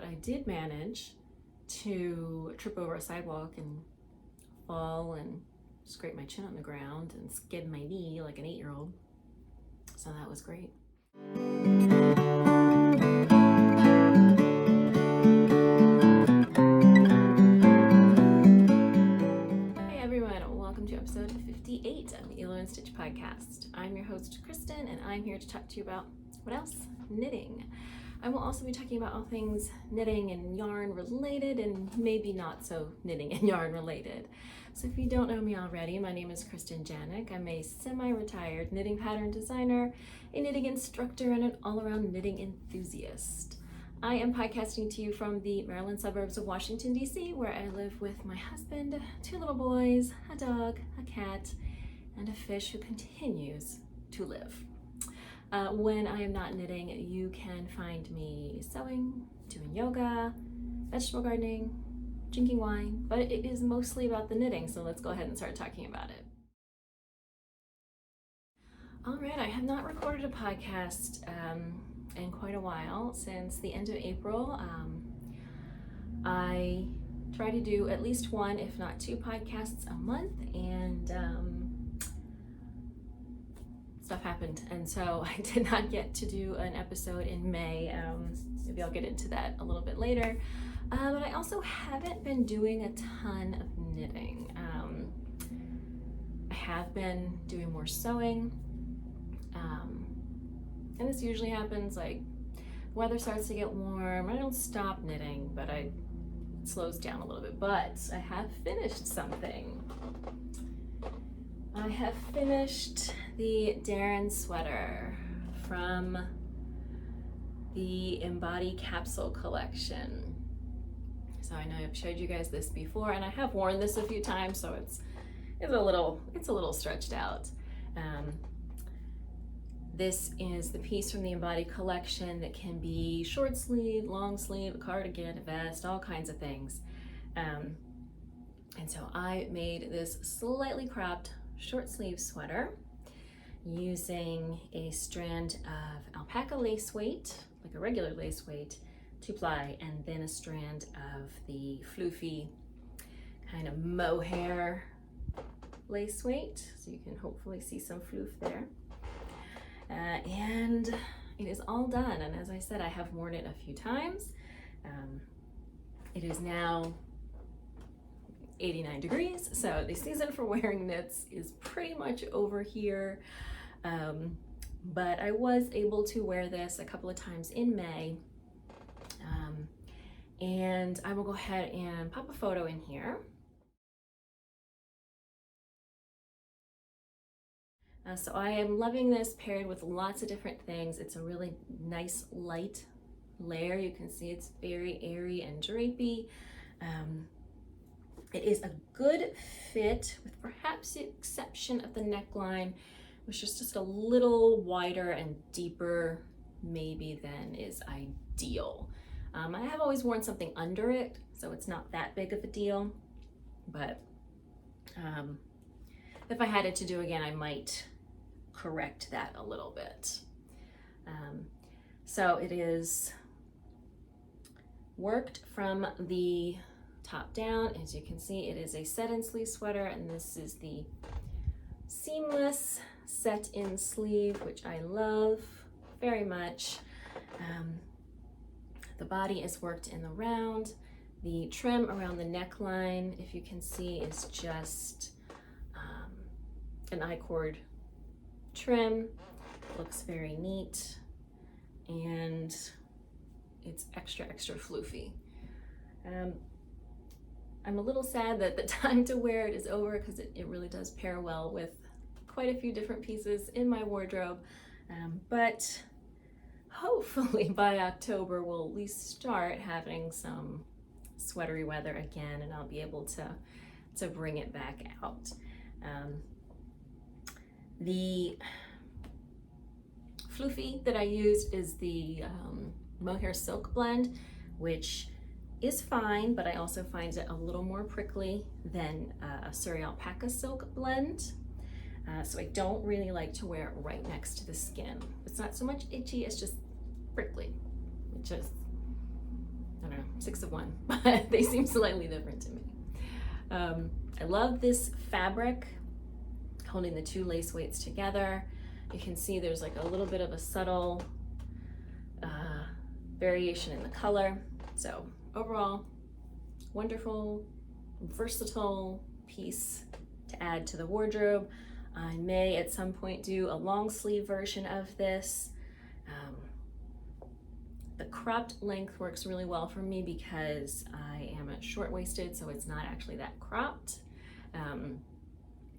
I did manage to trip over a sidewalk and fall and scrape my chin on the ground and skid my knee like an 8-year-old. So that was great. Hey everyone, welcome to episode 58 of the Hilo Stitch podcast. I'm your host, Kristen, and I'm here to talk to you about, what else? Knitting. I will also be talking about all things knitting and yarn related and maybe not so knitting and yarn related. So if you don't know me already, my name is Kristen Janik. I'm a semi-retired knitting pattern designer, a knitting instructor, and an all-around knitting enthusiast. I am podcasting to you from the Maryland suburbs of Washington, D.C., where I live with my husband, 2 little boys, a dog, a cat, and a fish who continues to live. When I am not knitting, you can find me sewing, doing yoga, vegetable gardening, drinking wine, but it is mostly about the knitting, so let's go ahead and start talking about it. All right, I have not recorded a podcast in quite a while, since the end of April. I try to do at least 1, if not 2 podcasts a month, and stuff happened, and so I did not get to do an episode in May. Maybe I'll get into that a little bit later. But I also haven't been doing a ton of knitting. I have been doing more sewing, and this usually happens like weather starts to get warm. I don't stop knitting, but it slows down a little bit. But I have finished something. I have finished the Deren sweater from the Embody capsule collection. So I know I've showed you guys this before, and I have worn this a few times, so it's a little stretched out. This is the piece from the Embody collection that can be short sleeve, long sleeve, a cardigan, a vest, all kinds of things. And so I made this slightly cropped short sleeve sweater using a strand of alpaca lace weight, like a regular lace weight, 2-ply, and then a strand of the floofy kind of mohair lace weight, so you can hopefully see some floof there. And it is all done, and as I said, I have worn it a few times. It is now 89 degrees, so the season for wearing knits is pretty much over here. But I was able to wear this a couple of times in May. And I will go ahead and pop a photo in here. So I am loving this paired with lots of different things. It's a really nice light layer. You can see it's very airy and drapey. It is a good fit, with perhaps the exception of the neckline, which is just a little wider and deeper if than is ideal. I have always worn something under it, so it's not that big of a deal, but if I had it to do again, I might correct that a little bit. So it is worked from the top down. As you can see, it is a set-in sleeve sweater, and this is the seamless set-in sleeve, which I love very much. The body is worked in the round. The trim around the neckline, if you can see, is just an I-cord trim. Looks very neat, and it's extra floofy. I'm a little sad that the time to wear it is over, because it really does pair well with quite a few different pieces in my wardrobe. But hopefully by October we'll at least start having some sweatery weather again, and I'll be able to bring it back out. The floofy that I used is the mohair silk blend, which is fine, but I also find it a little more prickly than a Surrey alpaca silk blend. So I don't really like to wear it right next to the skin. It's not so much itchy, it's just prickly. It just, I don't know, 6 of 1, but they seem slightly different to me. I love this fabric holding the 2 lace weights together. You can see there's like a little bit of a subtle variation in the color. So overall, wonderful, versatile piece to add to the wardrobe. I may at some point do a long sleeve version of this. The cropped length works really well for me because I am short-waisted, so it's not actually that cropped.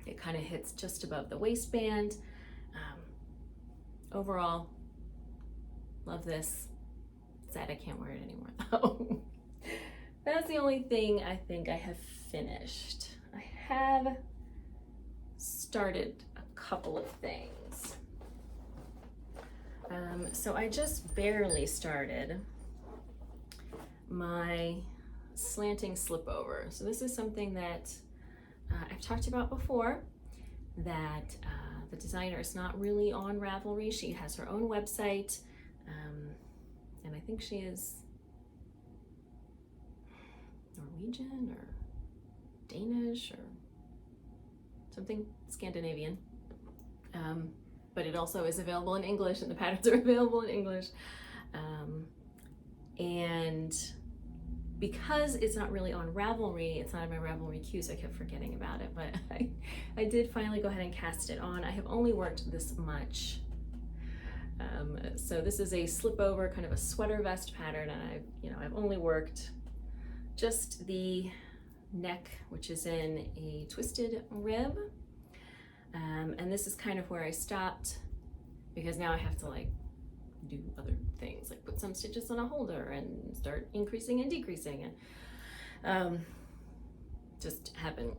It kind of hits just above the waistband. Overall, love this. Sad I can't wear it anymore though. That's the only thing I think I have finished. I have started a couple of things. So I just barely started my Slanting Slipover. So this is something that I've talked about before, that the designer is not really on Ravelry. She has her own website, and I think she is Norwegian or Danish or something Scandinavian. But it also is available in English, and the patterns are available in English. And because it's not really on Ravelry, it's not in my Ravelry queue, so I kept forgetting about it, but I did finally go ahead and cast it on. I have only worked this much. So this is a slipover, kind of a sweater vest pattern, and I've only worked just the neck, which is in a twisted rib. And this is kind of where I stopped, because now I have to like do other things, like put some stitches on a holder and start increasing and decreasing, and just haven't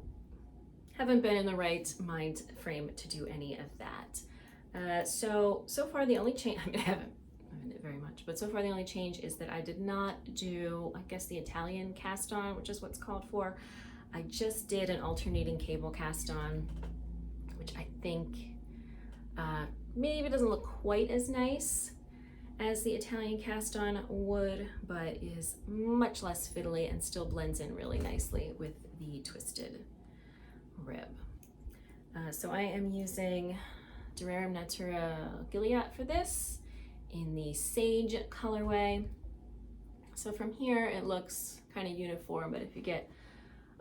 been in the right mind frame to do any of that. So far the only change, I haven't done it very much, but so far the only change is that I did not do, I guess, the Italian cast on, which is what's called for. I just did an alternating cable cast on, which I think maybe doesn't look quite as nice as the Italian cast on would, but is much less fiddly and still blends in really nicely with the twisted rib. So I am using Deren Natura Gilead for this in the Sage colorway. So from here it looks kind of uniform, but if you get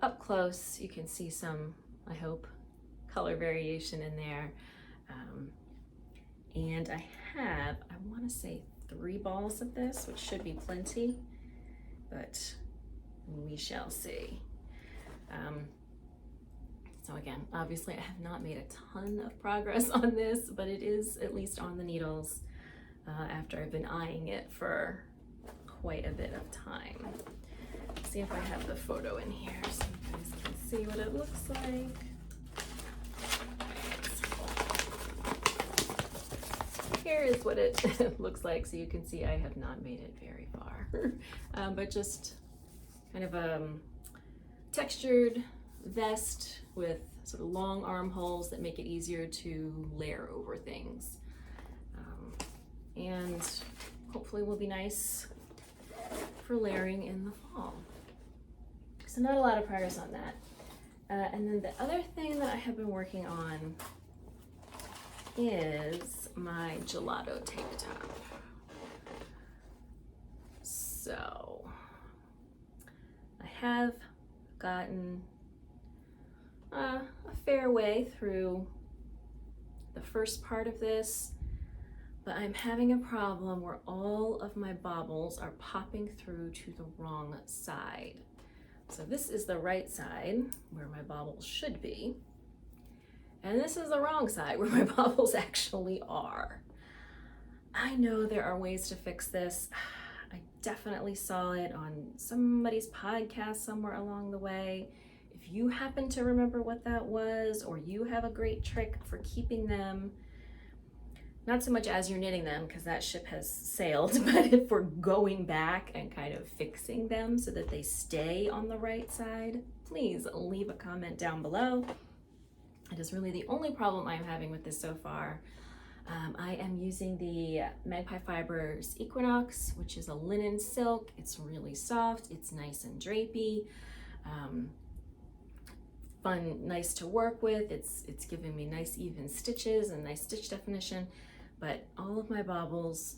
up close you can see some, I hope, color variation in there. And I have, I want to say 3 balls of this, which should be plenty, but we shall see. So again, obviously I have not made a ton of progress on this, but it is at least on the needles after I've been eyeing it for quite a bit of time. Let's see if I have the photo in here so you guys can see what it looks like. Here is what it looks like, so you can see I have not made it very far. But just kind of a textured vest with sort of long armholes that make it easier to layer over things. And hopefully will be nice for layering in the fall. So not a lot of progress on that. And then the other thing that I have been working on is my gelato tank top. So I have gotten a fair way through the first part of this, but I'm having a problem where all of my bobbles are popping through to the wrong side. So this is the right side where my bobbles should be, and this is the wrong side where my bobbles actually are. I know there are ways to fix this. I definitely saw it on somebody's podcast somewhere along the way. If you happen to remember what that was, or you have a great trick for keeping them, not so much as you're knitting them, because that ship has sailed, but if we're going back and kind of fixing them so that they stay on the right side, please leave a comment down below. It is really the only problem I'm having with this so far. I am using the Magpie Fibers Equinox, which is a linen silk. It's really soft, it's nice and drapey, fun, nice to work with. It's giving me nice even stitches and nice stitch definition, but all of my bobbles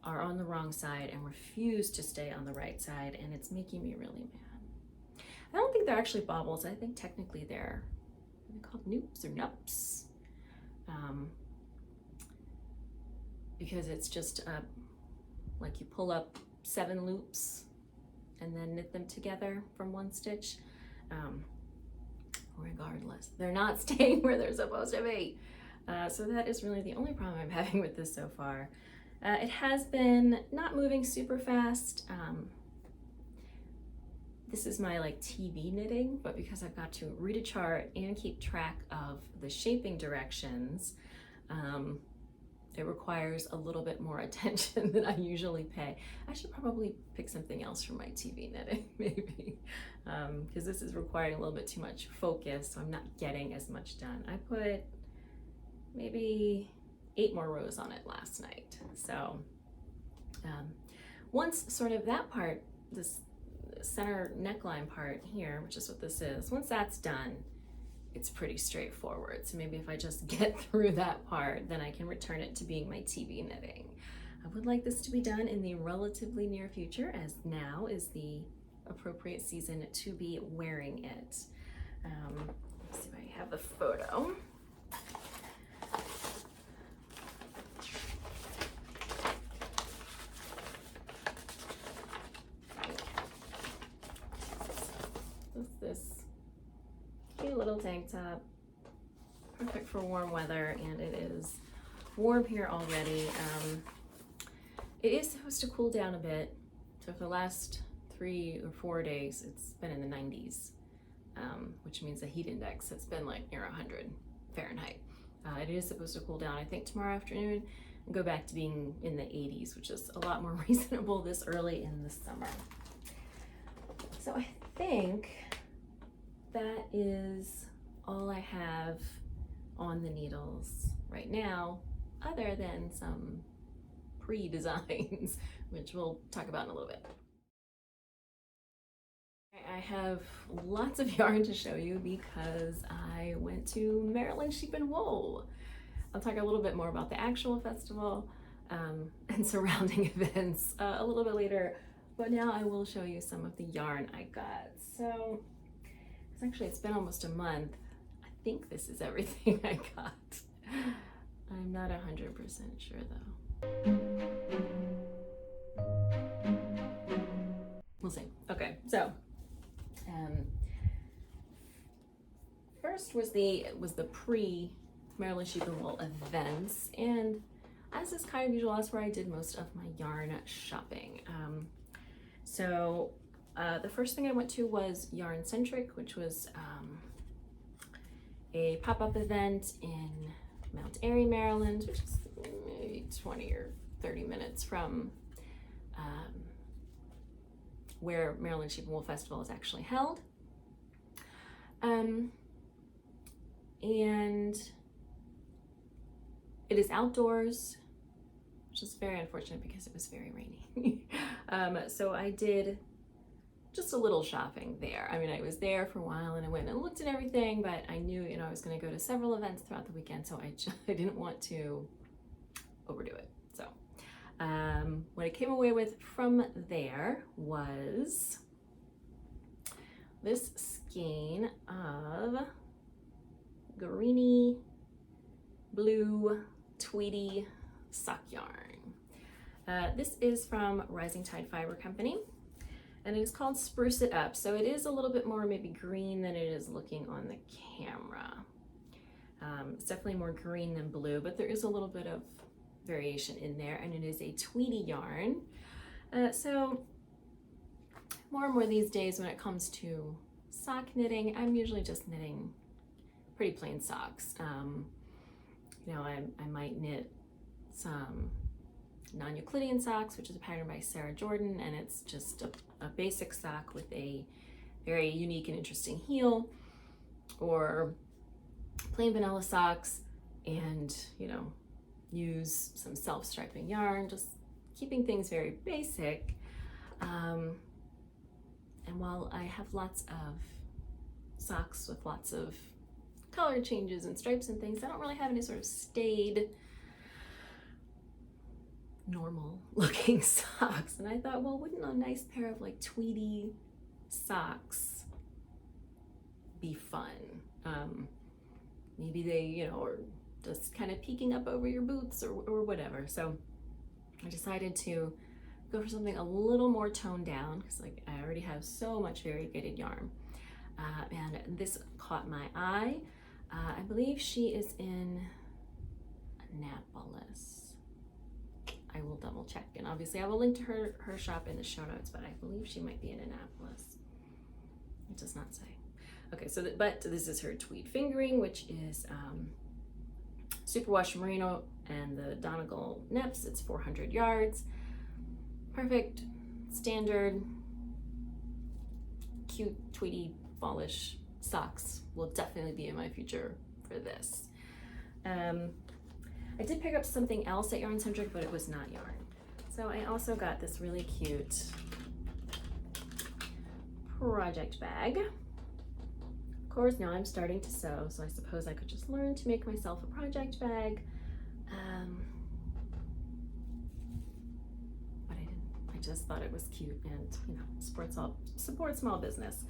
are on the wrong side and refuse to stay on the right side, and it's making me really mad. I don't think they're actually bobbles. I think technically they're called noops or nups. Because it's just like you pull up 7 loops and then knit them together from one stitch. Regardless, they're not staying where they're supposed to be. So that is really the only problem I'm having with this so far. It has been not moving super fast. This is my like TV knitting, but because I've got to read a chart and keep track of the shaping directions, it requires a little bit more attention than I usually pay. I should probably pick something else for my TV knitting, maybe, because this is requiring a little bit too much focus, so I'm not getting as much done. I put maybe 8 more rows on it last night. So once sort of that part, this center neckline part here, which is what this is, once that's done, it's pretty straightforward. So maybe if I just get through that part, then I can return it to being my TV knitting. I would like this to be done in the relatively near future, as now is the appropriate season to be wearing it. Let's see if I have the photo. This cute little tank top, perfect for warm weather, and it is warm here already. It is supposed to cool down a bit, so for the last 3 or 4 days it's been in the 90s, which means the heat index has been like near 100 Fahrenheit. It is supposed to cool down, I think, tomorrow afternoon and go back to being in the 80s, which is a lot more reasonable this early in the summer. So I think that is all I have on the needles right now, other than some pre-designs, which we'll talk about in a little bit. I have lots of yarn to show you because I went to Maryland Sheep and Wool. I'll talk a little bit more about the actual festival and surrounding events a little bit later, but now I will show you some of the yarn I got. So actually, it's been almost a month. I think this is everything I got. I'm not 100% sure though. We'll see. Okay, so first was the pre Maryland Sheep and Wool events, and as is kind of usual, that's where I did most of my yarn shopping. The first thing I went to was Yarn Centric, which was a pop-up event in Mount Airy, Maryland, which is maybe 20 or 30 minutes from where Maryland Sheep and Wool Festival is actually held. And it is outdoors, which is very unfortunate because it was very rainy. So I did just a little shopping there. I mean, I was there for a while and I went and looked at everything, but I knew, I was going to go to several events throughout the weekend, so I didn't want to overdo it. So what I came away with from there was this skein of Guarini blue tweedy sock yarn. This is from Rising Tide Fiber Company, and it is called Spruce It Up. So it is a little bit more maybe green than it is looking on the camera. It's definitely more green than blue, but there is a little bit of variation in there, and it is a tweedy yarn. So more and more these days when it comes to sock knitting, I'm usually just knitting pretty plain socks. I might knit some non-Euclidean socks, which is a pattern by Sarah Jordan, and it's just a basic sock with a very unique and interesting heel, or plain vanilla socks and use some self-striping yarn, just keeping things very basic. And while I have lots of socks with lots of color changes and stripes and things, I don't really have any sort of staid, normal looking socks. And I thought, well, wouldn't a nice pair of like tweedy socks be fun? Maybe they, you know, are just kind of peeking up over your boots or whatever. So I decided to go for something a little more toned down, because like I already have so much variegated yarn. And this caught my eye. I believe she is in Annapolis. I will double check, and obviously I will link to her shop in the show notes, but I believe she might be in Annapolis. It does not say. Okay, so but this is her tweed fingering, which is superwash merino and the Donegal nips. It's 400 yards. Perfect, standard, cute, tweedy, fallish socks will definitely be in my future for this. I did pick up something else at Yarn Centric, but it was not yarn. So I also got this really cute project bag. Of course, now I'm starting to sew, so I suppose I could just learn to make myself a project bag. But I didn't. I just thought it was cute and, you know, support small business.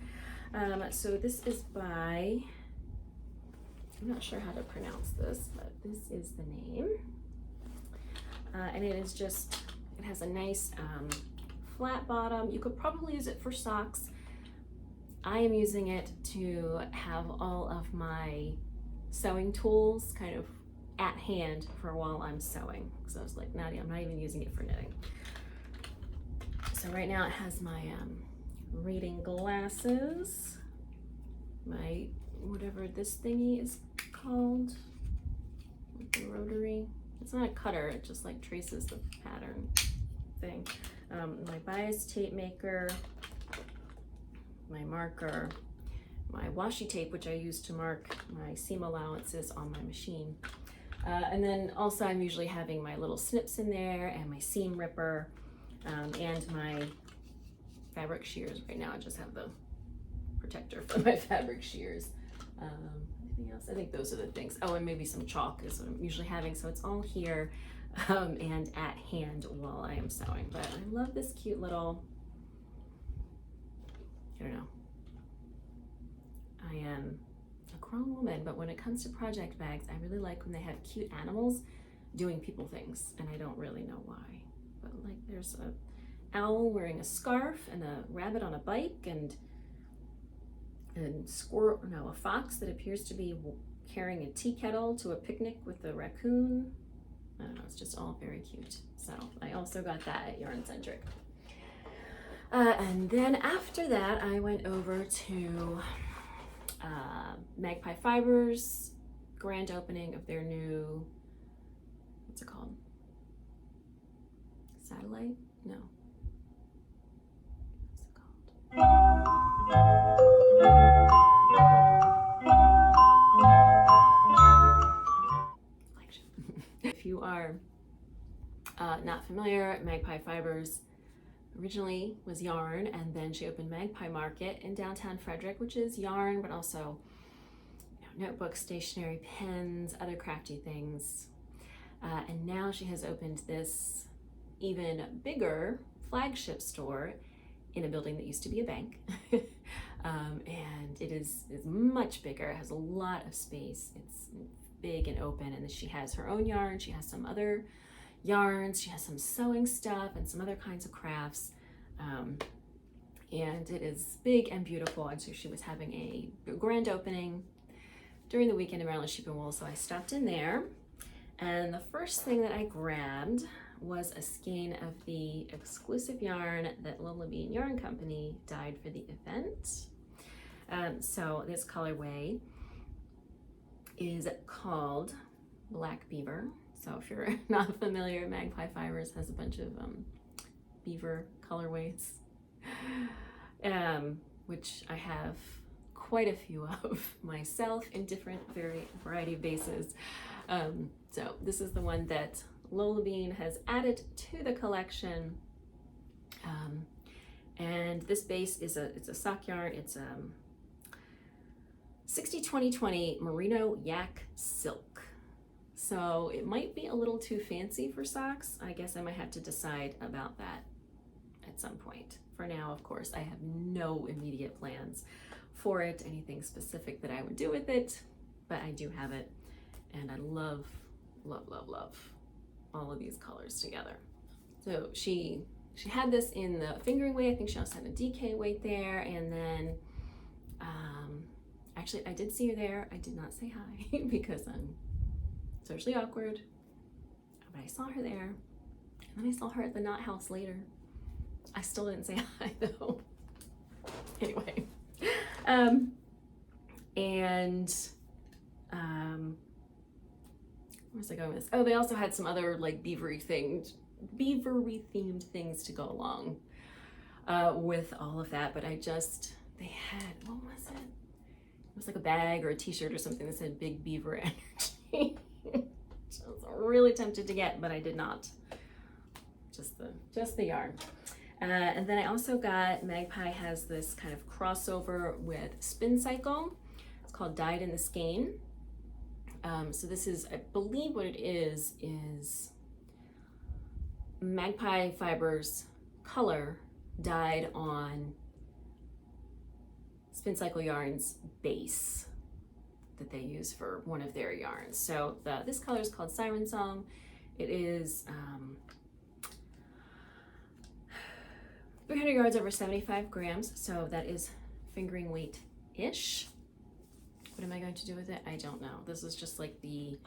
So this is by, I'm not sure how to pronounce this, but this is the name. And it is just, it has a nice flat bottom. You could probably use it for socks. I am using it to have all of my sewing tools kind of at hand for while I'm sewing. So I was like, Nadia, I'm not even using it for knitting. So right now it has my reading glasses, my whatever this thingy is called, the rotary. It's not a cutter, it just like traces the pattern thing. My bias tape maker, my marker, my washi tape, which I use to mark my seam allowances on my machine. And then also I'm usually having my little snips in there and my seam ripper, and my fabric shears. Right now I just have the protector for my fabric shears. Anything else? I think those are the things. Oh, and maybe some chalk is what I'm usually having. So it's all here and at hand while I am sewing. But I love this cute little, I don't know. I am a grown woman, but when it comes to project bags, I really like when they have cute animals doing people things, and I don't really know why. But like there's a owl wearing a scarf and a rabbit on a bike and a fox that appears to be carrying a tea kettle to a picnic with a raccoon. I don't know, it's just all very cute. So I also got that at Yarn Centric. And then after that, I went over to Magpie Fibers grand opening of their new, what's it called? Satellite? No. What's it called? If you are not familiar, Magpie Fibers originally was yarn, and then she opened Magpie Market in downtown Frederick, which is yarn, but also, you know, notebooks, stationery, pens, other crafty things. And now she has opened this even bigger flagship store in a building that used to be a bank. And it is much bigger. It has a lot of space. It's big and open, and she has her own yarn. She has some other yarns. She has some sewing stuff and some other kinds of crafts. And it is big and beautiful. And so she was having a grand opening during the weekend in Maryland Sheep and Wool. So I stopped in there, and the first thing that I grabbed was a skein of the exclusive yarn that Lola Bean Yarn Company dyed for the event. So this colorway is called Black Beaver. So if you're not familiar, Magpie Fibers has a bunch of beaver colorways, which I have quite a few of myself in different variety of bases. So this is the one that Lola Bean has added to the collection. And this base is it's a sock yarn. It's 60-20-20 merino yak silk. So it might be a little too fancy for socks. I guess I might have to decide about that at some point. For now, of course, I have no immediate plans for it, anything specific that I would do with it, but I do have it, and I love, love, love, love all of these colors together. So she had this in the fingering weight. I think she also had a DK weight there, and then actually I did see her there. I did not say hi because I'm socially awkward, but I saw her there, and then I saw her at the Knot House later. I still didn't say hi though. Anyway, where's I going with this? Oh, they also had some other like beavery themed things to go along with all of that, but they had, what was it? It was like a bag or a t-shirt or something that said Big Beaver Energy. I was really tempted to get, but I did not. Just the yarn. And then I also got, Magpie has this kind of crossover with Spin Cycle. It's called Dyed in the Skein. So this is, I believe what it is Magpie Fibers color dyed on Spin Cycle Yarn's base that they use for one of their yarns. So this color is called Siren Song. It is 300 yards over 75 grams, so that is fingering weight-ish. What am I going to do with it? I don't know. This is just like the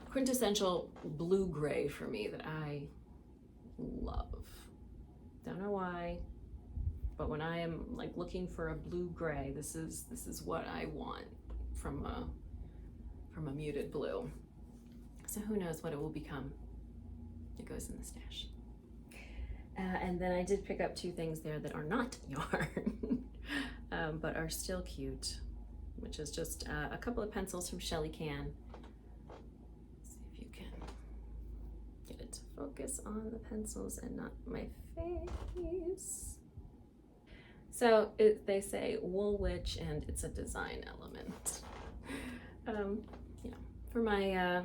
quintessential blue-gray for me that I love. Don't know why, but when I am like looking for a blue-gray, this is what I want from a muted blue. So who knows what it will become. It goes in the stash. And then I did pick up two things there that are not yarn, but are still cute, which is just a couple of pencils from Shelly Can. Let's see if you can get it to focus on the pencils and not my face. So they say Wool Witch, and it's a design element. For my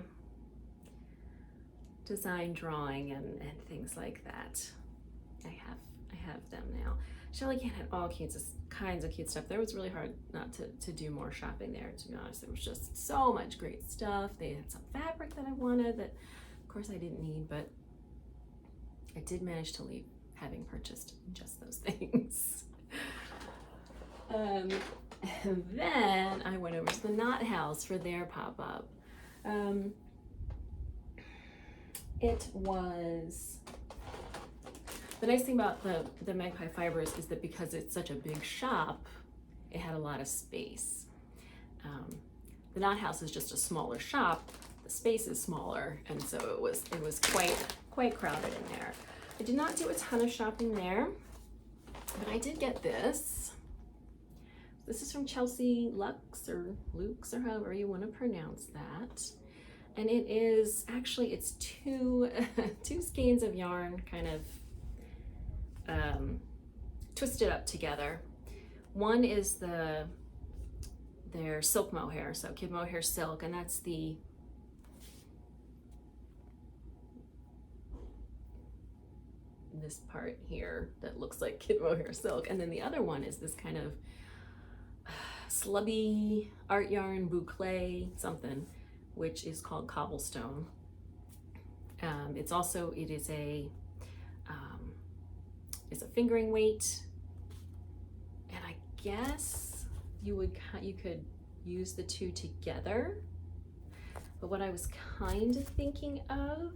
design drawing and things like that. I have them now. Shelly Can had all kinds of cute stuff. There was really hard not to do more shopping there, to be honest. There was just so much great stuff. They had some fabric that I wanted that, of course, I didn't need, but I did manage to leave having purchased just those things. And then I went over to the Knot House for their pop-up. It was... The nice thing about the Magpie Fibers is that because it's such a big shop, it had a lot of space. The Knot House is just a smaller shop. The space is smaller, and so it was quite crowded in there. I did not do a ton of shopping there, but I did get this. This is from Chelsea Lux or Lukes or however you want to pronounce that. And it is actually, it's two skeins of yarn kind of twisted up together. One is their silk mohair, so kid mohair silk, and that's this part here that looks like kid mohair silk, and then the other one is this kind of slubby art yarn boucle something, which is called Cobblestone. It's a fingering weight, and I guess you could use the two together. But what I was kind of thinking of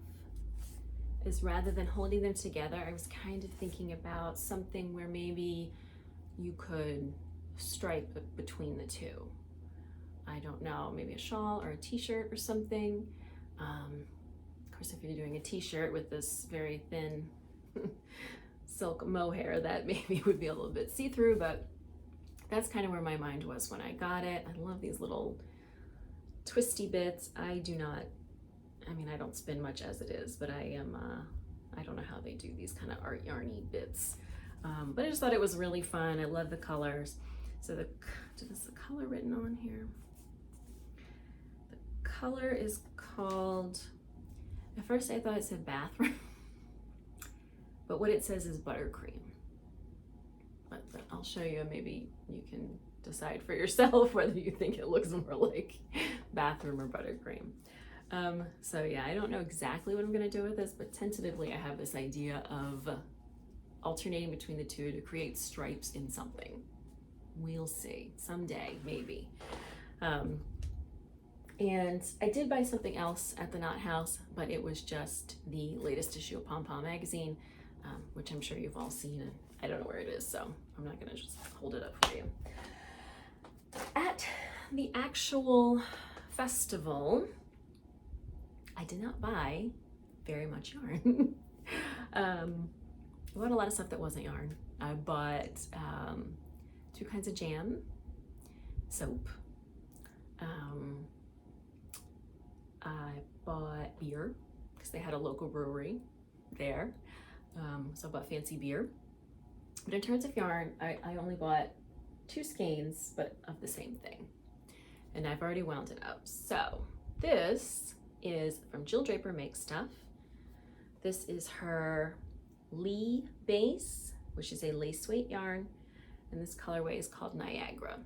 is rather than holding them together, I was kind of thinking about something where maybe you could stripe between the two. I don't know, maybe a shawl or a t-shirt or something. Of course, if you're doing a t-shirt with this very thin silk mohair, that maybe would be a little bit see-through, but that's kind of where my mind was when I got it. I love these little twisty bits. I don't spin much as it is, but I don't know how they do these kind of art yarny bits. But I just thought it was really fun. I love the colors. So is the color written on here? The color is called, at first I thought it said bathroom, but what it says is buttercream. But I'll show you, maybe you can decide for yourself whether you think it looks more like bathroom or buttercream. So yeah, I don't know exactly what I'm gonna do with this, but tentatively I have this idea of alternating between the two to create stripes in something. We'll see, someday, maybe. And I did buy something else at the Knot House, but it was just the latest issue of Pom Pom magazine, which I'm sure you've all seen, and I don't know where it is, so I'm not gonna just hold it up for you. At the actual festival, I did not buy very much yarn. I bought a lot of stuff that wasn't yarn. I bought 2 kinds of jam, soap. I bought beer because they had a local brewery there. So I bought fancy beer. But in terms of yarn, I only bought 2 skeins, but of the same thing. And I've already wound it up. So this is from Jill Draper Makes Stuff. This is her Lee base, which is a lace weight yarn, and this colorway is called Niagara.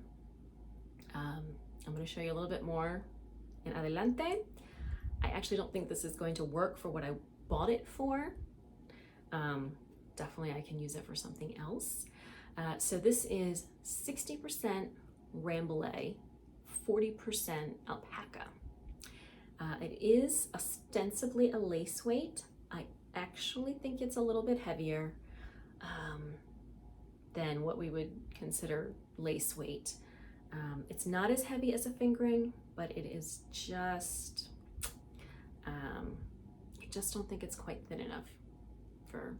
I'm going to show you a little bit more in Adelante. I actually don't think this is going to work for what I bought it for. Definitely I can use it for something else. So this is 60% Rambouillet, 40% alpaca. It is ostensibly a lace weight. I actually think it's a little bit heavier than what we would consider lace weight. It's not as heavy as a fingering, but it is just, I just don't think it's quite thin enough for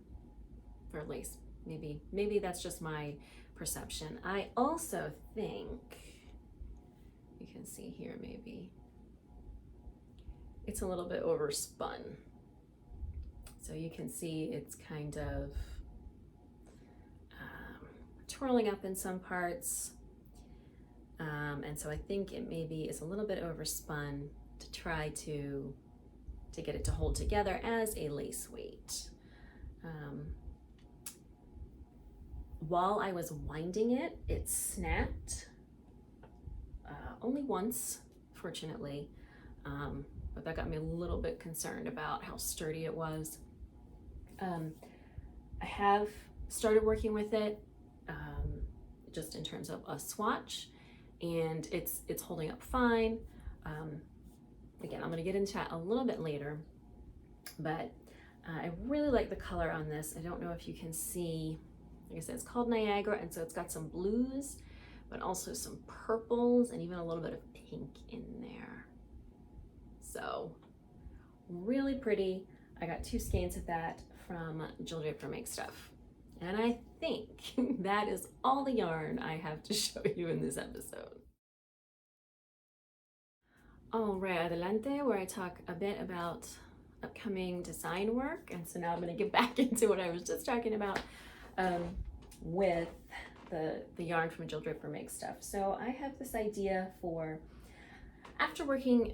lace. Maybe that's just my perception. I also think, you can see here maybe, it's a little bit overspun. So you can see it's kind of twirling up in some parts. And so I think it maybe is a little bit overspun to try to get it to hold together as a lace weight. While I was winding it, it snapped only once, fortunately, but that got me a little bit concerned about how sturdy it was. I have started working with it just in terms of a swatch, and it's holding up fine. Again, I'm going to get into that a little bit later, but I really like the color on this. I don't know if you can see, like I said, it's called Niagara, and so it's got some blues, but also some purples and even a little bit of pink in there. So really pretty. I got 2 skeins of that from Jill Draper Makes Stuff. And I think that is all the yarn I have to show you in this episode. All right, Adelante, where I talk a bit about upcoming design work. And so now I'm going to get back into what I was just talking about with the yarn from Jill Draper Makes Stuff. So I have this idea for, after working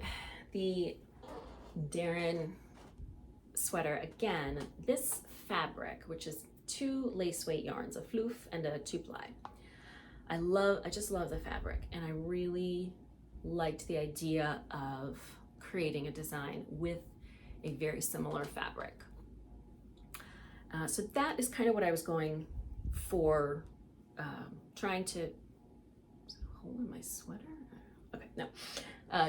the Deren sweater again, this fabric, which is 2 lace weight yarns, a floof and a 2-ply. I just love the fabric, and I really liked the idea of creating a design with a very similar fabric. So that is kind of what I was going for, trying to, is it a hole in my sweater? Okay, no,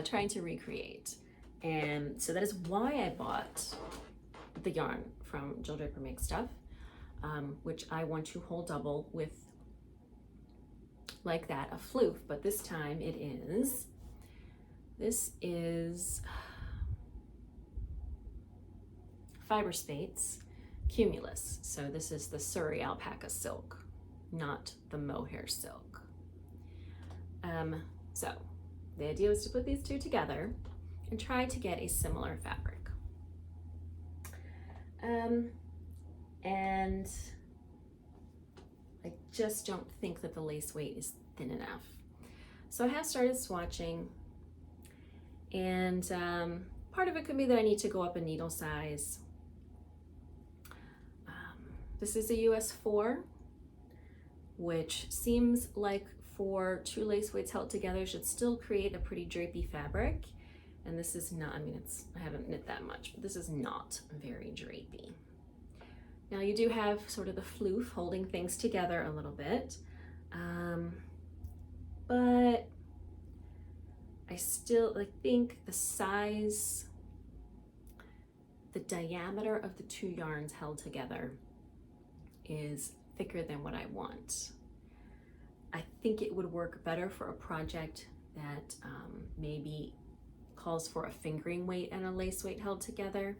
trying to recreate. And so that is why I bought the yarn from Jill Draper Makes Stuff, which I want to hold double with, like that, a floof, but this time this is Fiber Spates Cumulus. So this is the Surrey alpaca silk, not the mohair silk. So the idea was to put these two together and try to get a similar fabric. And I just don't think that the lace weight is thin enough. So I have started swatching, and part of it could be that I need to go up a needle size. This is a US 4, which seems like for two lace weights held together should still create a pretty drapey fabric. And this is not, I mean, I haven't knit that much, but this is not very drapey. Now you do have sort of the floof holding things together a little bit, but I think the size, the diameter of the two yarns held together is thicker than what I want. I think it would work better for a project that maybe calls for a fingering weight and a lace weight held together.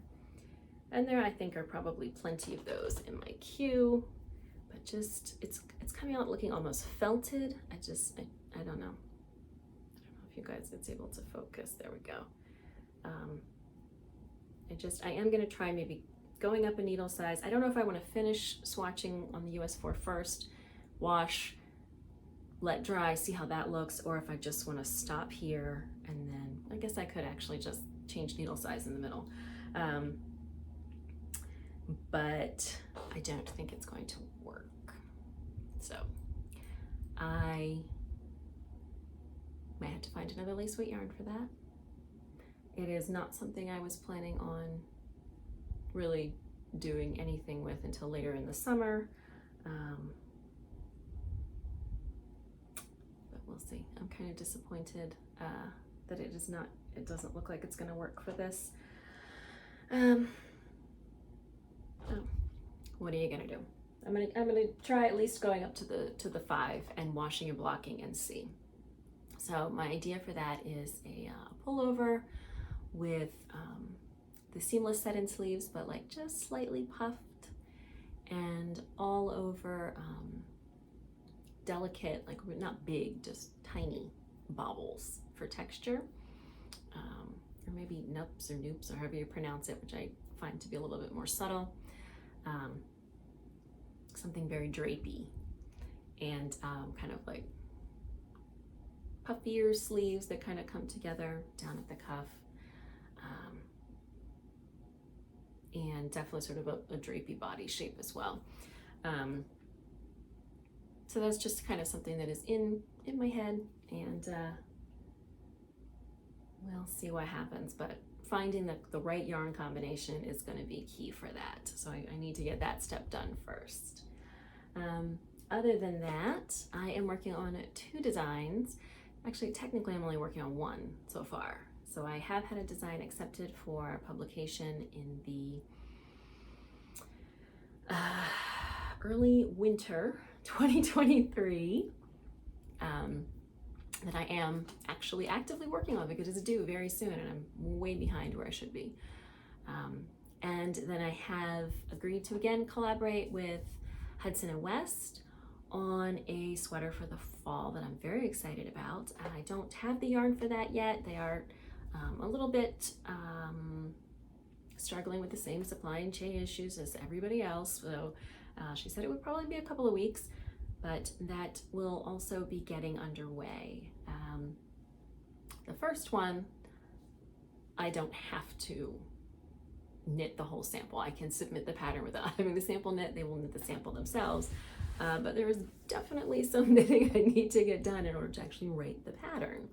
And there I think are probably plenty of those in my queue, but just, it's coming out looking almost felted. I don't know. I don't know if you guys, it's able to focus. There we go. I am gonna try maybe going up a needle size. I don't know if I want to finish swatching on the US 4 first, wash, let dry, see how that looks, or if I just want to stop here and then I guess I could actually just change needle size in the middle. But I don't think it's going to work. So I might have to find another lace weight yarn for that. It is not something I was planning on really doing anything with until later in the summer. But we'll see. I'm kind of disappointed that it doesn't look like it's gonna work for this. What are you gonna do? I'm gonna try at least going up to the 5 and washing and blocking and see. So my idea for that is a pullover with the seamless set-in sleeves, but like just slightly puffed, and all over delicate, like not big, just tiny baubles for texture, or maybe nups or noops or however you pronounce it, which I find to be a little bit more subtle. Something very drapey and kind of like puffier sleeves that kind of come together down at the cuff, and definitely sort of a drapey body shape as well. So that's just kind of something that is in my head, and we'll see what happens, but finding the right yarn combination is going to be key for that. So I need to get that step done first. Other than that, I am working on 2 designs. Actually, technically, I'm only working on 1 so far. So I have had a design accepted for publication in the early winter 2023 that I am actually actively working on because it's due very soon and I'm way behind where I should be. And then I have agreed to again collaborate with Hudson and West on a sweater for the fall that I'm very excited about. I don't have the yarn for that yet. They are a little bit struggling with the same supply and chain issues as everybody else. So she said it would probably be a couple of weeks, but that will also be getting underway. The first one, I don't have to knit the whole sample. I can submit the pattern without having the sample knit. They will knit the sample themselves. But there is definitely some knitting I need to get done in order to actually write the pattern.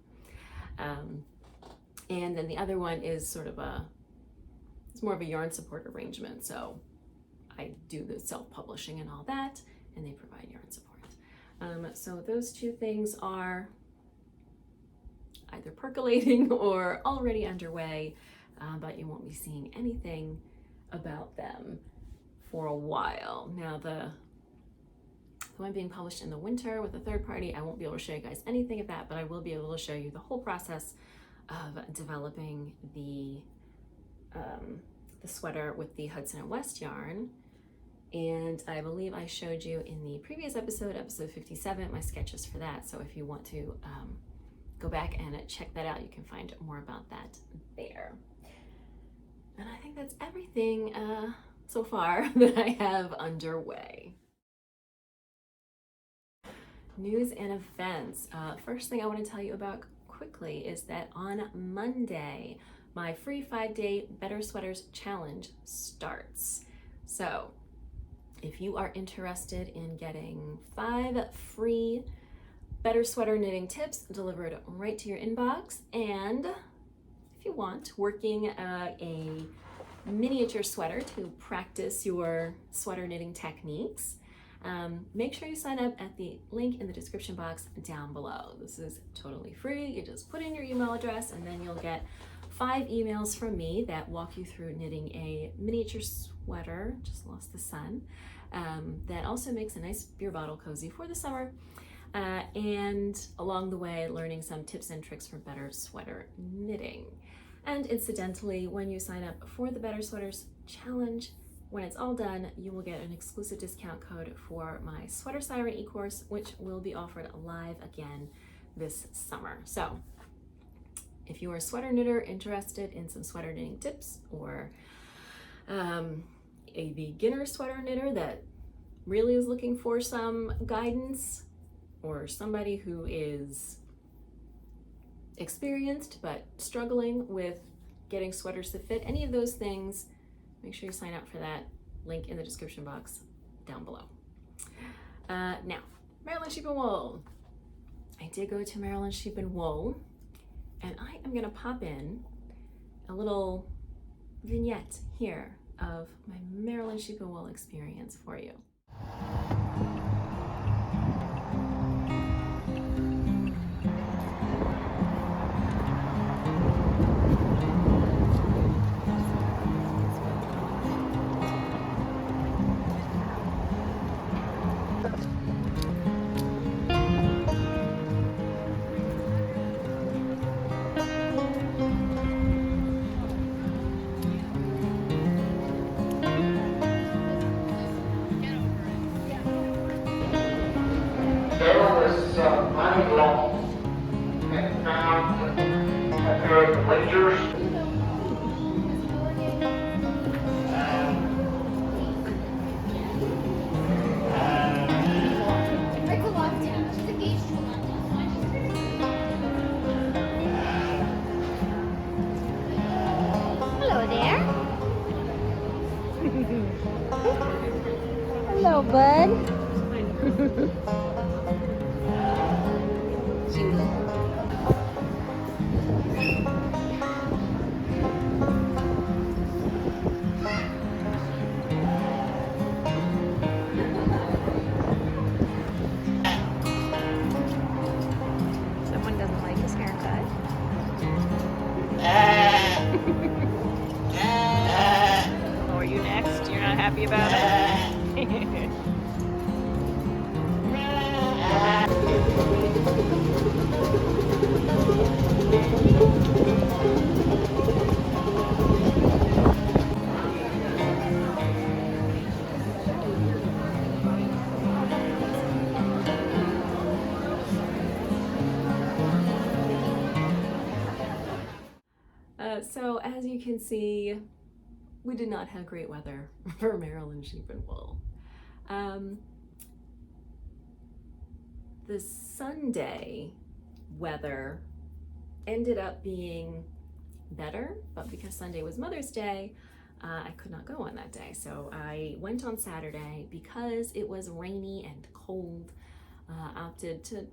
And then the other one is sort of it's more of a yarn support arrangement. So I do the self-publishing and all that, and they provide yarn support. So those 2 things are either percolating or already underway, but you won't be seeing anything about them for a while. Now the one being published in the winter with a third party, I won't be able to show you guys anything of that, but I will be able to show you the whole process of developing the sweater with the Hudson and West yarn. And I believe I showed you in the previous episode, episode 57, my sketches for that. So if you want to go back and check that out, you can find more about that there. And I think that's everything so far that I have underway. News and events. First thing I want to tell you about quickly is that on Monday, my free 5-day Better Sweaters Challenge starts. So if you are interested in getting 5 free better sweater knitting tips delivered right to your inbox, and if you want, working a miniature sweater to practice your sweater knitting techniques, make sure you sign up at the link in the description box down below. This is totally free. You just put in your email address and then you'll get 5 emails from me that walk you through knitting a miniature sweater, just lost the sun, that also makes a nice beer bottle cozy for the summer, and along the way learning some tips and tricks for better sweater knitting. And incidentally, when you sign up for the Better Sweaters Challenge, when it's all done, you will get an exclusive discount code for my Sweater Siren e-course, which will be offered live again this summer. So if you are a sweater knitter interested in some sweater knitting tips, or a beginner sweater knitter that really is looking for some guidance, or somebody who is experienced but struggling with getting sweaters to fit, any of those things, make sure you sign up for that. Link in the description box down below. Now, Maryland Sheep and Wool. I did go to Maryland Sheep and Wool, and I am gonna pop in a little vignette here of my Maryland Sheep and Wool experience for you. There was money lost and found a pair of bleachers. Hello there. Hello, bud. Someone doesn't like his haircut. Oh, are you next? You're not happy about it? So as you can see, we did not have great weather for Maryland Sheep and Wool. The Sunday weather ended up being better, but because Sunday was Mother's Day, I could not go on that day. So I went on Saturday. Because it was rainy and cold, opted to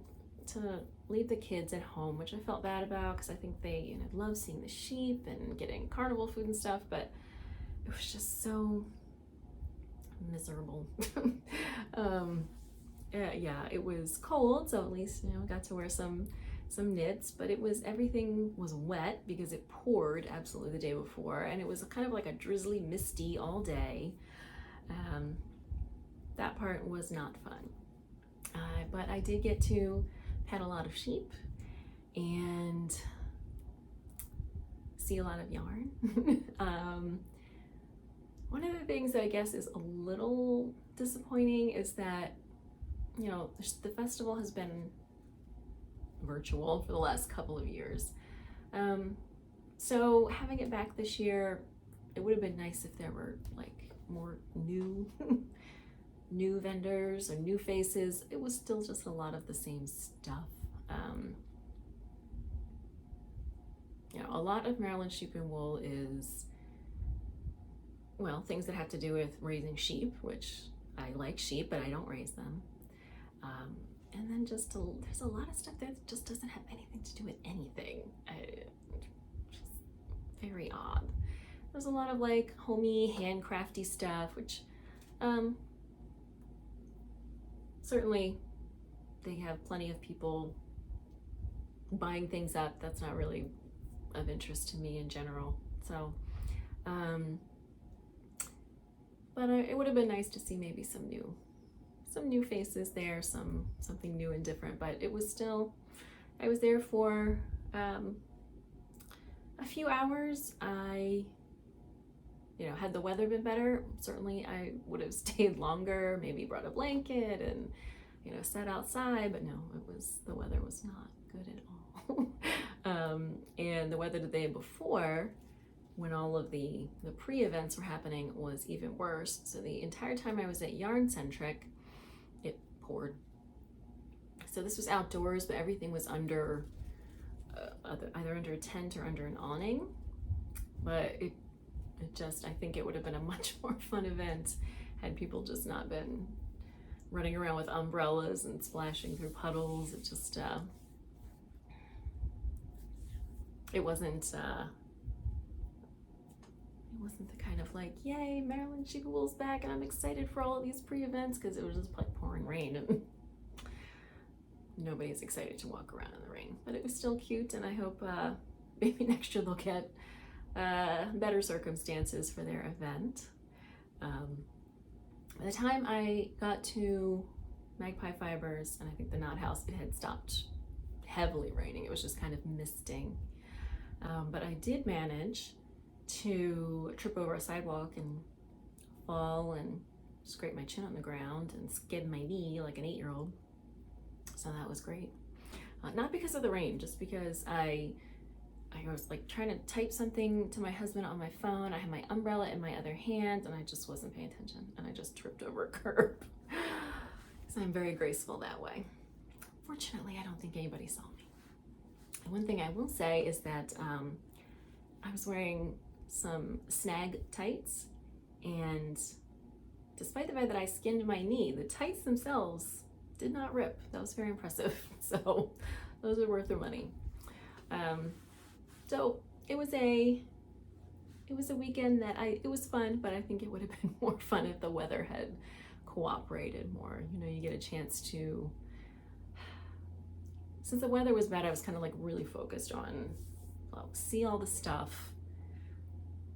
leave the kids at home, which I felt bad about because I think they love seeing the sheep and getting carnival food and stuff, but it was just so miserable. Yeah, it was cold, so at least got to wear some knits, but everything was wet because it poured absolutely the day before, and it was kind of like a drizzly, misty all day. That part was not fun, but I did get to pet a lot of sheep and see a lot of yarn. One of the things that I guess is a little disappointing is that, you know, the festival has been virtual for the last couple of years. So having it back this year, it would have been nice if there were like more new new vendors or new faces. It was still just a lot of the same stuff. You know, a lot of Maryland sheep and wool is, well, things that have to do with raising sheep, which I like sheep, but I don't raise them. And then just there's a lot of stuff that just doesn't have anything to do with anything. Just very odd. There's a lot of like homey, handcrafty stuff, which certainly they have plenty of people buying things up. That's not really of interest to me in general. So, but it would have been nice to see maybe some new faces there, something new and different. But it was still, I was there for a few hours. You know, had the weather been better, certainly I would have stayed longer, maybe brought a blanket and, you know, sat outside, but no, the weather was not good at all. And the weather the day before, when all of the pre-events were happening, was even worse. So the entire time I was at Yarn Centric, it poured. So this was outdoors, but everything was under, either under a tent or under an awning. But it just, I think it would have been a much more fun event had people just not been running around with umbrellas and splashing through puddles. It just, it wasn't the kind of like, yay, Maryland sheep and wool's back and I'm excited for all of these pre-events, because it was just like pouring rain and nobody's excited to walk around in the rain. But it was still cute, and I hope maybe next year they'll get better circumstances for their event. By the time I got to Magpie Fibers, and I think the Knot House, it had stopped heavily raining. It was just kind of misting. But I did manage to trip over a sidewalk and fall and scrape my chin on the ground and skid my knee like an 8-year-old. So that was great. Not because of the rain, just because I was like trying to type something to my husband on my phone. I had my umbrella in my other hand and I just wasn't paying attention and I just tripped over a curb. So I'm very graceful that way. Fortunately, I don't think anybody saw me. And one thing I will say is that I was wearing some snag tights, and despite the fact that I skinned my knee, the tights themselves did not rip. That was very impressive. So those are worth their money. So it was a weekend that it was fun, but I think it would have been more fun if the weather had cooperated more. You know, you get a chance to, since the weather was bad, I was kind of like really focused on, well, see all the stuff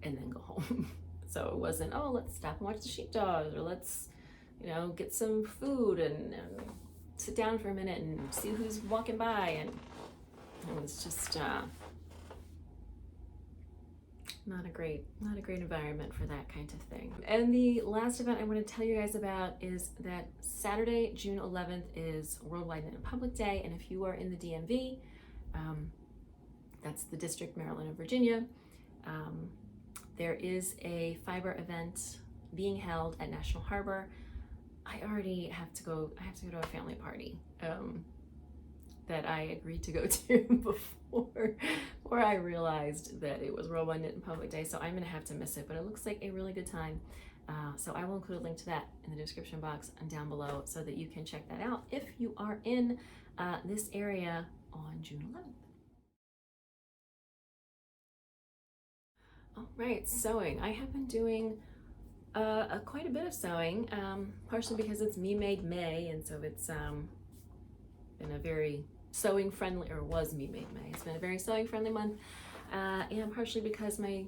and then go home. So it wasn't, oh, let's stop and watch the sheepdogs, or let's, you know, get some food and sit down for a minute and see who's walking by. And it was just not a great environment for that kind of thing. And the last event I want to tell you guys about is that Saturday, June 11th is Worldwide Knit in Public Day. And if you are in the DMV, that's the District, Maryland, and Virginia, there is a fiber event being held at National Harbor. I already have to go to a family party that I agreed to go to before I realized that it was Worldwide Knit in Public Day, so I'm gonna have to miss it, but it looks like a really good time. So I will include a link to that in the description box and down below so that you can check that out if you are in this area on June 11th. All right, sewing. I have been doing quite a bit of sewing, partially because it's Me Made May, and so it's been a very sewing friendly, or was Me Made May. It's been a very sewing friendly month, and partially because I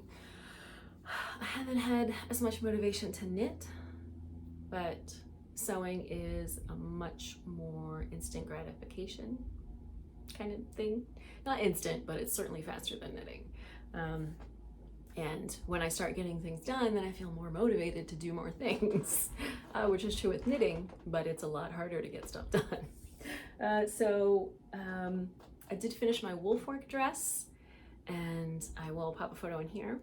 haven't had as much motivation to knit, but sewing is a much more instant gratification kind of thing. Not instant, but it's certainly faster than knitting. And when I start getting things done, then I feel more motivated to do more things, which is true with knitting, but it's a lot harder to get stuff done. So I did finish my woolfork dress, and I will pop a photo in here.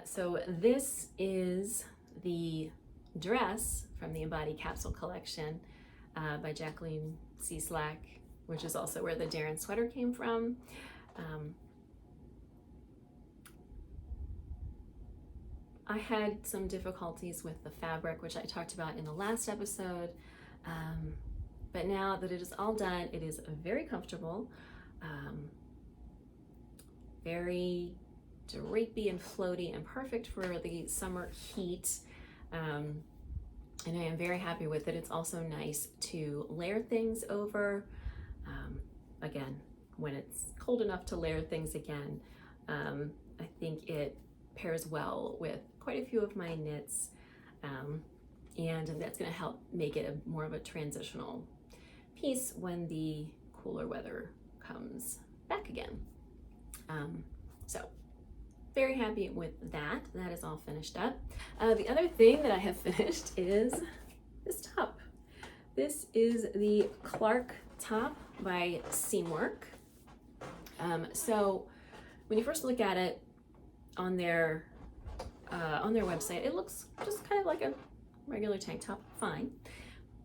So this is the dress from the Embodied Capsule collection by Jacqueline C. Slack, which is also where the Deren sweater came from. I had some difficulties with the fabric, which I talked about in the last episode, but now that it is all done, it is very comfortable, very drapey and floaty and perfect for the summer heat. And I am very happy with it. It's also nice to layer things over. Again, when it's cold enough to layer things again, I think it pairs well with quite a few of my knits, and that's going to help make it more of a transitional piece when the cooler weather comes back again. So very happy with that. That is all finished up. The other thing that I have finished is this top. This is the Clark top by Seamwork. So when you first look at it on their website, it looks just kind of like a regular tank top, fine.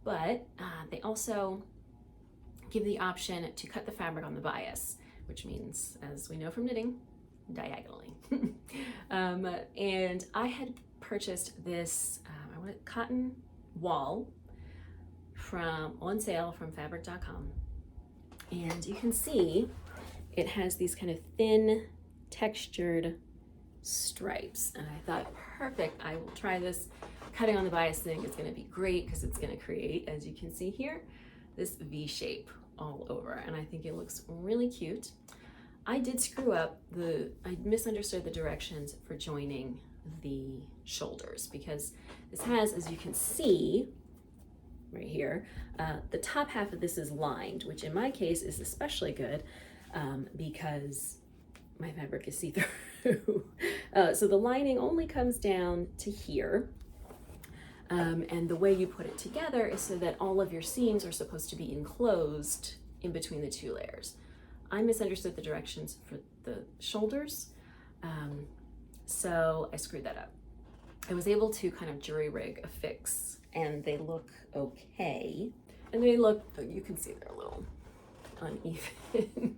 But they also give the option to cut the fabric on the bias, which means, as we know from knitting, diagonally. And I had purchased this cotton wall on sale from fabric.com, and you can see it has these kind of thin textured stripes, and I thought, perfect, I will try this cutting on the bias thing. It's going to be great because it's going to create, as you can see here, this V shape all over, and I think it looks really cute. I did screw up I misunderstood the directions for joining the shoulders, because this has, as you can see right here, the top half of this is lined, which in my case is especially good because my fabric is see-through. So the lining only comes down to here, and the way you put it together is so that all of your seams are supposed to be enclosed in between the two layers. I misunderstood the directions for the shoulders, so I screwed that up. I was able to kind of jury rig a fix, and they look okay. And they look, you can see they're a little uneven,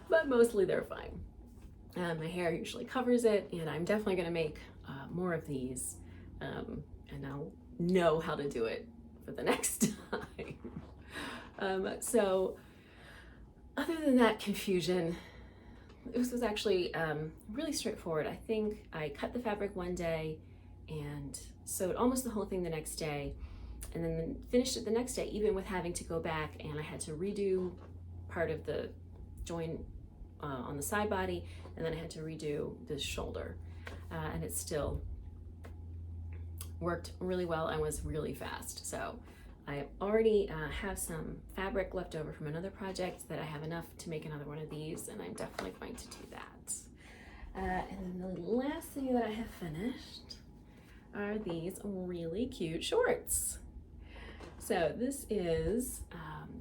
but mostly they're fine. My hair usually covers it, and I'm definitely gonna make more of these, and I'll know how to do it for the next time. So other than that confusion, this was actually really straightforward. I think I cut the fabric one day and sewed almost the whole thing the next day, and then finished it the next day, even with having to go back, and I had to redo part of the join on the side body, and then I had to redo the shoulder, and it still worked really well and was really fast. So I already have some fabric left over from another project that I have enough to make another one of these, and I'm definitely going to do that. And then the last thing that I have finished are these really cute shorts. So this is,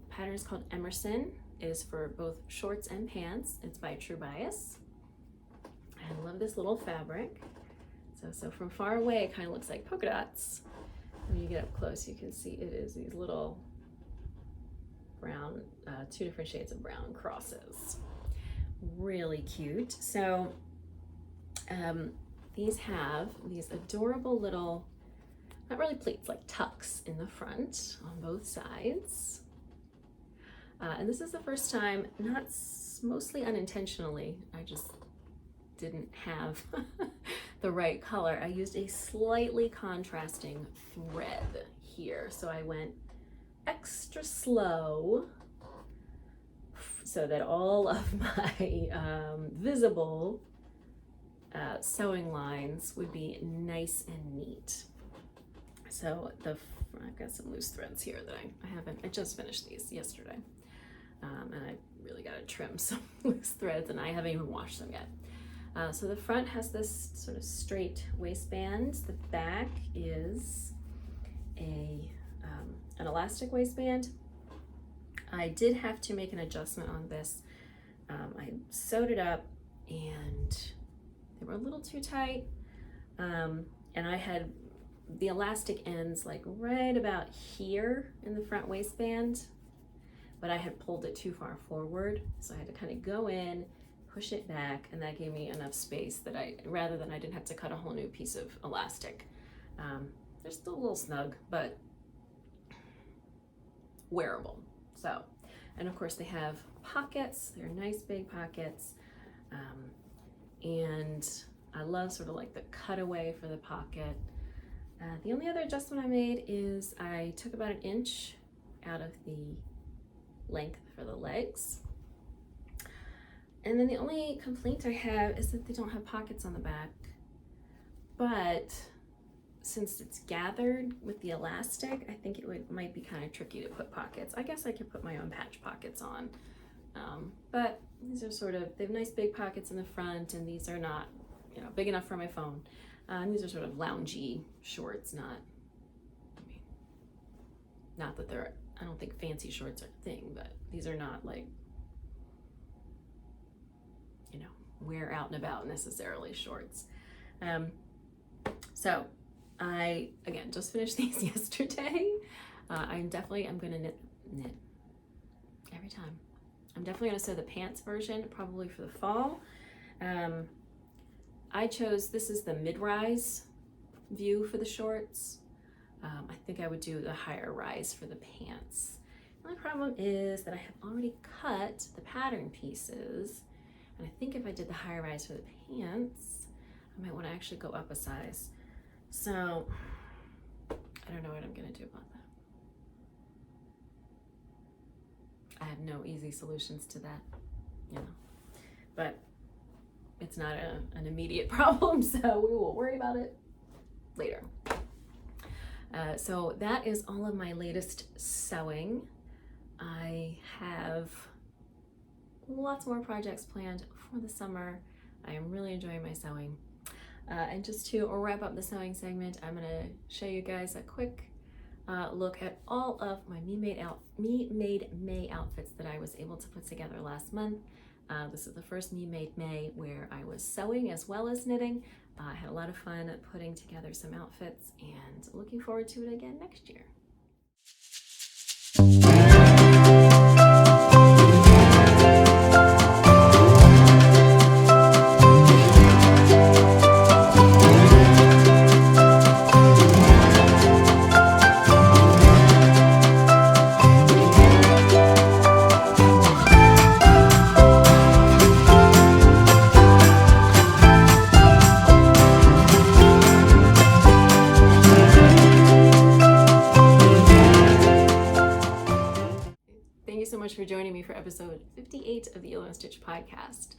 pattern is called Emerson. It is for both shorts and pants. It's by True Bias. I love this little fabric. So from far away, it kind of looks like polka dots. When you get up close, you can see it is these little brown, two different shades of brown crosses. Really cute. So these have these adorable little, not really pleats, like tucks in the front on both sides. And this is the first time, mostly unintentionally, I just didn't have the right color. I used a slightly contrasting thread here. So I went extra slow so that all of my visible sewing lines would be nice and neat. So I've got some loose threads here that I just finished these yesterday. and I really got to trim some loose threads, and I haven't even washed them yet. So the front has this sort of straight waistband. The back is an elastic waistband. I did have to make an adjustment on this. I sewed it up and they were a little too tight. And I had the elastic ends like right about here in the front waistband, but I had pulled it too far forward. So I had to kind of go in, push it back, and that gave me enough space that rather than I didn't have to cut a whole new piece of elastic. They're still a little snug, but wearable. So, and of course they have pockets. They're nice big pockets. And I love sort of like the cutaway for the pocket. The only other adjustment I made is I took about 1 inch out of the length for the legs. And then the only complaint I have is that they don't have pockets on the back. But since it's gathered with the elastic, I think it might be kind of tricky to put pockets. I guess I could put my own patch pockets on. But these are sort of, they have nice big pockets in the front, and these are not, big enough for my phone. These are sort of loungy shorts, not that they're, I don't think fancy shorts are a thing, but these are not like, wear out and about necessarily shorts. So I, again, just finished these yesterday. I'm gonna knit every time. I'm definitely gonna sew the pants version, probably for the fall. I chose, this is the mid-rise view for the shorts. I think I would do the higher rise for the pants. The only problem is that I have already cut the pattern pieces, and I think if I did the higher rise for the pants, I might want to actually go up a size. So I don't know what I'm gonna do about that. I have no easy solutions to that, but it's not an immediate problem, so we will worry about it later. So that is all of my latest sewing. I have lots more projects planned for the summer. I am really enjoying my sewing. And just to wrap up the sewing segment, I'm gonna show you guys a quick look at all of my Me Made May outfits that I was able to put together last month. This is the first Me Made May where I was sewing as well as knitting. I had a lot of fun putting together some outfits and looking forward to it again next year. Thank you so much for joining me for episode 58 of the Hilo Stitch podcast.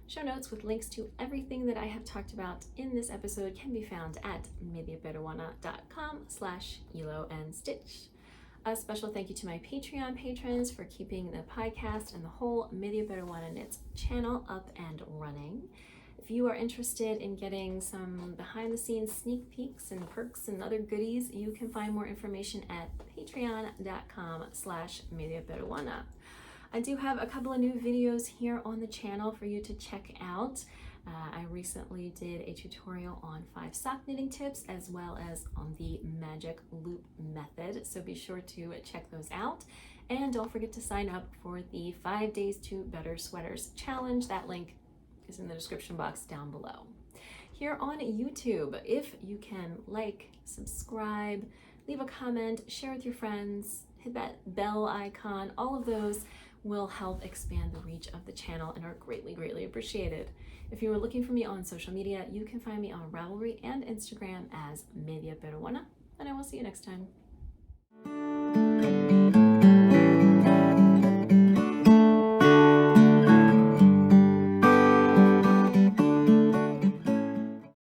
Show notes with links to everything that I have talked about in this episode can be found at mediaperuana.com/Hilo and Stitch. A special thank you to my Patreon patrons for keeping the podcast and the whole Media Peruana Knits channel up and running. If you are interested in getting some behind-the-scenes sneak peeks and perks and other goodies, you can find more information at patreon.com/mediaperuana. I do have a couple of new videos here on the channel for you to check out. I recently did a tutorial on 5 sock knitting tips as well as on the magic loop method, so be sure to check those out. And don't forget to sign up for the 5 Days to Better Sweaters Challenge. That link is in the description box down below. Here on YouTube, if you can like, subscribe, leave a comment, share with your friends, hit that bell icon, all of those will help expand the reach of the channel and are greatly, greatly appreciated. If you are looking for me on social media, you can find me on Ravelry and Instagram as Media Peruana, and I will see you next time.